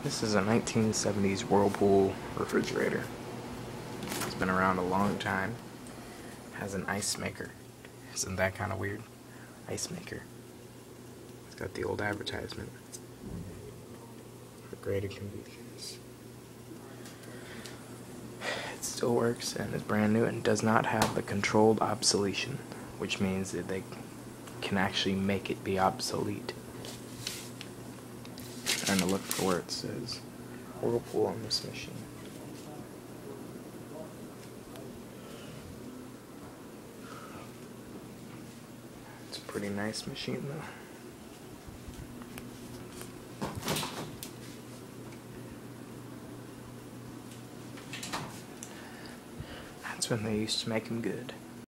This is a 1970s Whirlpool refrigerator. It's been around a long time. Has an ice maker. Isn't that kind of weird? Ice maker. It's got the old advertisement for greater convenience. It still works and is brand new and does not have the controlled obsolescence, which means that they can actually make it be obsolete. Trying to look for where it says Whirlpool on this machine. It's a pretty nice machine though. That's when they used to make them good.